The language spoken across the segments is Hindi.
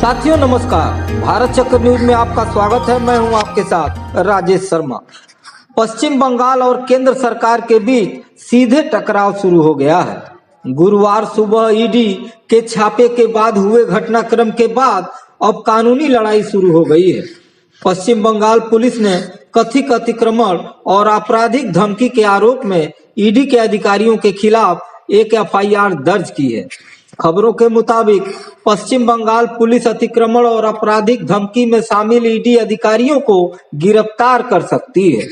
साथियों नमस्कार, भारत चक्र न्यूज में आपका स्वागत है। मैं हूं आपके साथ राजेश शर्मा। पश्चिम बंगाल और केंद्र सरकार के बीच सीधे टकराव शुरू हो गया है। गुरुवार सुबह ईडी के छापे के बाद हुए घटनाक्रम के बाद अब कानूनी लड़ाई शुरू हो गई है। पश्चिम बंगाल पुलिस ने कथित अतिक्रमण और आपराधिक धमकी के आरोप में ईडी के अधिकारियों के खिलाफ एक एफआईआर दर्ज की है। खबरों के मुताबिक पश्चिम बंगाल पुलिस अतिक्रमण और आपराधिक धमकी में शामिल ईडी अधिकारियों को गिरफ्तार कर सकती है।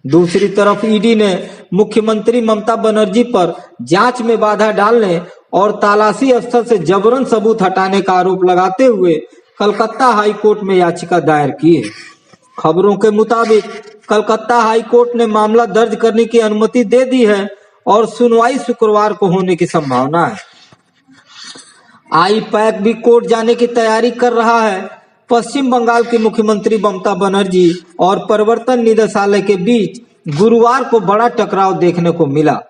दूसरी तरफ ईडी ने मुख्यमंत्री ममता बनर्जी पर जांच में बाधा डालने और तलाशी स्थल से जबरन सबूत हटाने का आरोप लगाते हुए कलकत्ता हाई कोर्ट में याचिका दायर की है। खबरों के मुताबिक कलकत्ता हाई कोर्ट ने मामला दर्ज करने की अनुमति दे दी है और सुनवाई शुक्रवार को होने की संभावना है। आई-पैक भी कोर्ट जाने की तैयारी कर रहा है। पश्चिम बंगाल की मुख्यमंत्री ममता बनर्जी और प्रवर्तन निदेशालय के बीच गुरुवार को बड़ा टकराव देखने को मिला।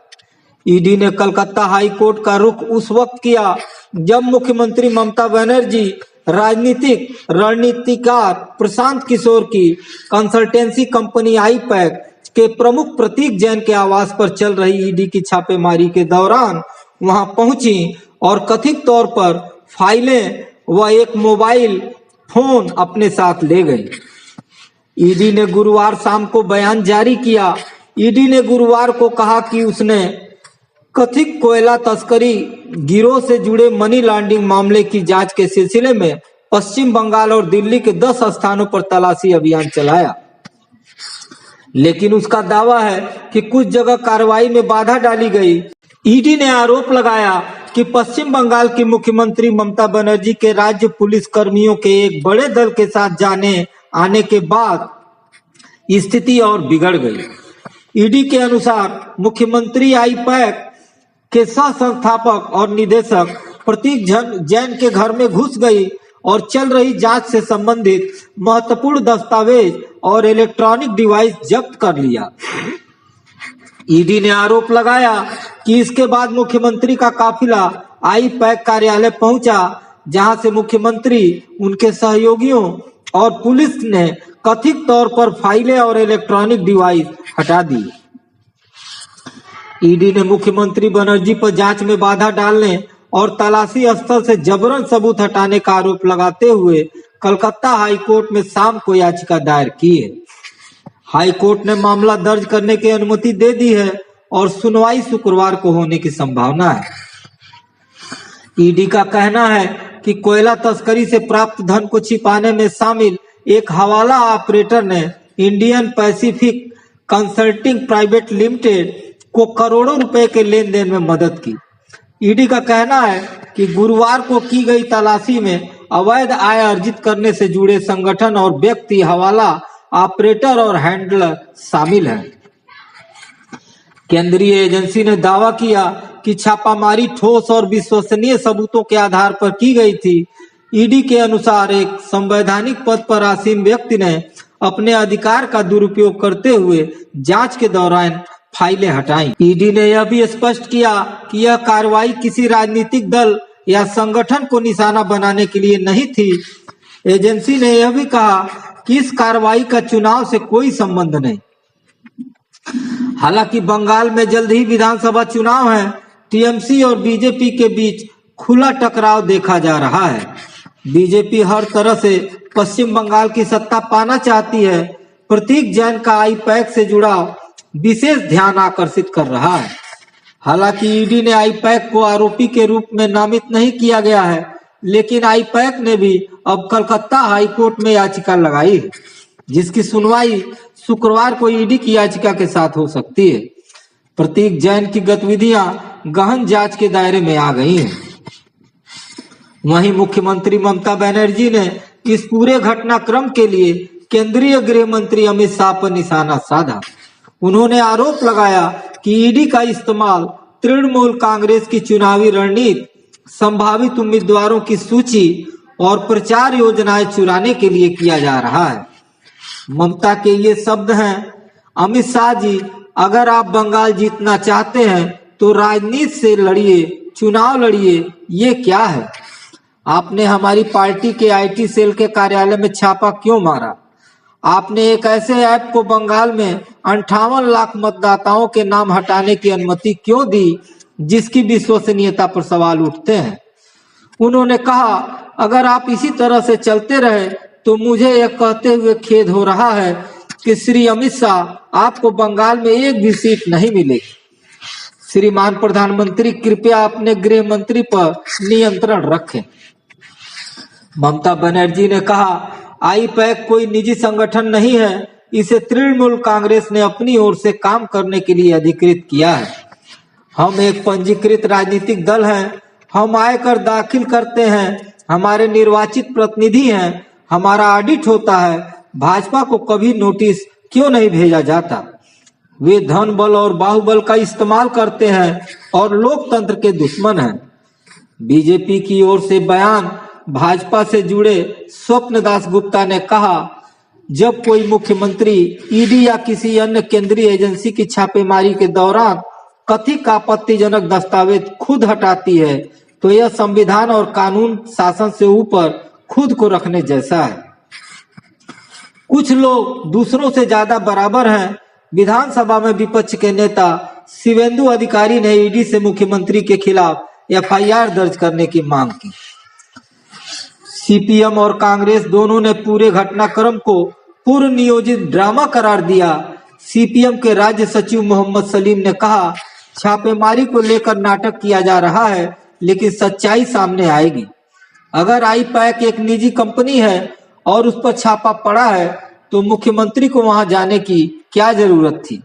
ईडी ने कलकत्ता हाई कोर्ट का रुख उस वक्त किया जब मुख्यमंत्री ममता बनर्जी राजनीतिक रणनीतिकार प्रशांत किशोर की कंसल्टेंसी कंपनी आई-पैक के प्रमुख प्रतीक जैन के आवास पर चल रही ईडी की छापेमारी के दौरान वहां पहुंची और कथित तौर पर फाइलें व एक मोबाइल फोन अपने साथ ले गई। ईडी ने गुरुवार शाम को बयान जारी किया। ईडी ने गुरुवार को कहा कि उसने कथित कोयला तस्करी गिरोह से जुड़े मनी लॉन्ड्रिंग मामले की जांच के सिलसिले में पश्चिम बंगाल और दिल्ली के 10 स्थानों पर तलाशी अभियान चलाया, लेकिन उसका दावा है कि कुछ जगह कार्रवाई में बाधा डाली गई। ईडी ने आरोप लगाया कि पश्चिम बंगाल की मुख्यमंत्री ममता बनर्जी के राज्य पुलिस कर्मियों के एक बड़े दल के साथ जाने आने के बाद स्थिति और बिगड़ गई। ईडी के अनुसार मुख्यमंत्री आई-पैक के सह संस्थापक और निदेशक प्रतीक जैन के घर में घुस गई और चल रही जांच से संबंधित महत्वपूर्ण दस्तावेज और इलेक्ट्रॉनिक डिवाइस जब्त कर लिया। ईडी ने आरोप लगाया कि इसके बाद मुख्यमंत्री का काफिला आई-पैक कार्यालय पहुंचा, जहां से मुख्यमंत्री, उनके सहयोगियों और पुलिस ने कथित तौर पर फाइलें और इलेक्ट्रॉनिक डिवाइस हटा दी। ईडी ने मुख्यमंत्री बनर्जी पर जांच में बाधा डालने और तलाशी स्थल से जबरन सबूत हटाने का आरोप लगाते हुए कलकत्ता हाई कोर्ट में शाम को याचिका दायर की है। हाई कोर्ट ने मामला दर्ज करने की अनुमति दे दी है और सुनवाई शुक्रवार को होने की संभावना है। ईडी का कहना है कि कोयला तस्करी से प्राप्त धन को छिपाने में शामिल एक हवाला ऑपरेटर ने Indian Pacific consulting private limited को करोड़ों रुपए के लेन देन में मदद की। ईडी का कहना है कि गुरुवार को की गई तलाशी में अवैध आय अर्जित करने से जुड़े संगठन और व्यक्ति, हवाला ऑपरेटर और हैंडलर शामिल हैं। केंद्रीय एजेंसी ने दावा किया कि छापामारी ठोस और विश्वसनीय सबूतों के आधार पर की गई थी। ईडी के अनुसार एक संवैधानिक पद पर आसीन व्यक्ति ने अपने अधिकार का दुरुपयोग करते हुए जांच के दौरान फाइलें हटाई। ईडी ने यह भी स्पष्ट किया कि यह कार्रवाई किसी राजनीतिक दल या संगठन को निशाना बनाने के लिए नहीं थी। एजेंसी ने यह भी कहा कि इस कार्रवाई का चुनाव से कोई संबंध नहीं। हालांकि बंगाल में जल्द ही विधानसभा चुनाव है। टीएमसी और बीजेपी के बीच खुला टकराव देखा जा रहा है। बीजेपी हर तरह से पश्चिम बंगाल की सत्ता पाना चाहती है। प्रतीक जैन का आई-पैक से जुड़ाव विशेष ध्यान आकर्षित कर रहा है। हालांकि ईडी ने आई-पैक को आरोपी के रूप में नामित नहीं किया गया है, लेकिन आई-पैक ने भी अब कलकत्ता हाई कोर्ट में याचिका लगाई है, जिसकी सुनवाई शुक्रवार को ईडी की याचिका के साथ हो सकती है। प्रतीक जैन की गतिविधियां गहन जांच के दायरे में आ गई हैं। वहीं मुख्यमंत्री ममता बनर्जी ने इस पूरे घटनाक्रम के लिए केंद्रीय गृह मंत्री अमित शाह पर निशाना साधा। उन्होंने आरोप लगाया कि ईडी का इस्तेमाल तृणमूल कांग्रेस की चुनावी रणनीति, संभावित उम्मीदवारों की सूची और प्रचार योजनाएं चुराने के लिए किया जा रहा है। ममता के ये शब्द हैं, अमित शाह जी, अगर आप बंगाल जीतना चाहते हैं तो राजनीति से लड़िए, चुनाव लड़िए, ये क्या है? आपने हमारी पार्टी के आईटी सेल के कार्यालय में छापा क्यों मारा? आपने एक ऐसे ऐप को बंगाल में 58 लाख मतदाताओं के नाम हटाने की अनुमति क्यों दी जिसकी विश्वसनीयता पर सवाल उठते हैं? उन्होंने कहा, अगर आप इसी तरह से चलते रहे तो मुझे यह कहते हुए खेद हो रहा है कि श्री अमित शाह आपको बंगाल में एक भी सीट नहीं मिलेगी। श्रीमान प्रधानमंत्री, कृपया अपने गृह मंत्री पर नियंत्रण रखें। ममता बनर्जी ने कहा, आईपैक कोई निजी संगठन नहीं है, इसे तृणमूल कांग्रेस ने अपनी ओर से काम करने के लिए अधिकृत किया है। हम एक पंजीकृत राजनीतिक दल हैं, हम आयकर दाखिल करते हैं, हमारे निर्वाचित प्रतिनिधि हैं, हमारा ऑडिट होता है। भाजपा को कभी नोटिस क्यों नहीं भेजा जाता? वे धन बल और बाहुबल का इस्तेमाल करते हैं और लोकतंत्र के दुश्मन हैं। बीजेपी की ओर से बयान। भाजपा से जुड़े स्वप्न दास गुप्ता ने कहा, जब कोई मुख्यमंत्री ईडी या किसी अन्य केंद्रीय एजेंसी की छापेमारी के दौरान कथित आपत्तिजनक दस्तावेज खुद हटाती है तो यह संविधान और कानून शासन से ऊपर खुद को रखने जैसा है। कुछ लोग दूसरों से ज्यादा बराबर हैं। विधानसभा में विपक्ष के नेता शिवेंदु अधिकारी ने ईडी से मुख्यमंत्री के खिलाफ एफआईआर दर्ज करने की मांग की। सीपीएम और कांग्रेस दोनों ने पूरे घटनाक्रम को पूर्व नियोजित ड्रामा करार दिया। सीपीएम के राज्य सचिव मोहम्मद सलीम ने कहा, छापेमारी को लेकर नाटक किया जा रहा है, लेकिन सच्चाई सामने आएगी। अगर आईपैक एक निजी कंपनी है और उस पर छापा पड़ा है तो मुख्यमंत्री को वहां जाने की क्या जरूरत थी?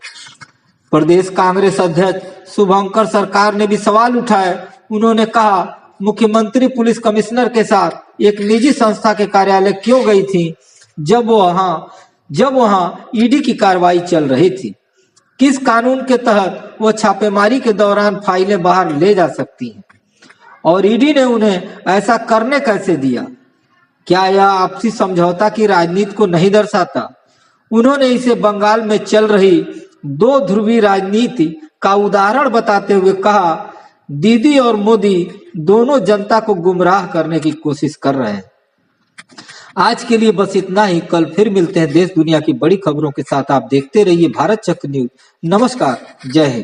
प्रदेश कांग्रेस अध्यक्ष शुभंकर सरकार ने भी सवाल उठाए। उन्होंने कहा, मुख्यमंत्री पुलिस कमिश्नर के साथ एक निजी संस्था के कार्यालय क्यों गई थी जब वहां ईडी की कार्रवाई चल रही थी? किस कानून के तहत वो छापेमारी के दौरान फाइलें बाहर ले जा सकती हैं और ईडी ने उन्हें ऐसा करने कैसे दिया? क्या यह आपसी समझौता की राजनीति को नहीं दर्शाता? उन्होंने इसे बंगाल में चल रही दो ध्रुवी राजनीति का उदाहरण बताते हुए कहा, दीदी और मोदी दोनों जनता को गुमराह करने की कोशिश कर रहे हैं। आज के लिए बस इतना ही। कल फिर मिलते हैं देश दुनिया की बड़ी खबरों के साथ। आप देखते रहिए भारत चक्र न्यूज। नमस्कार, जय हिंद।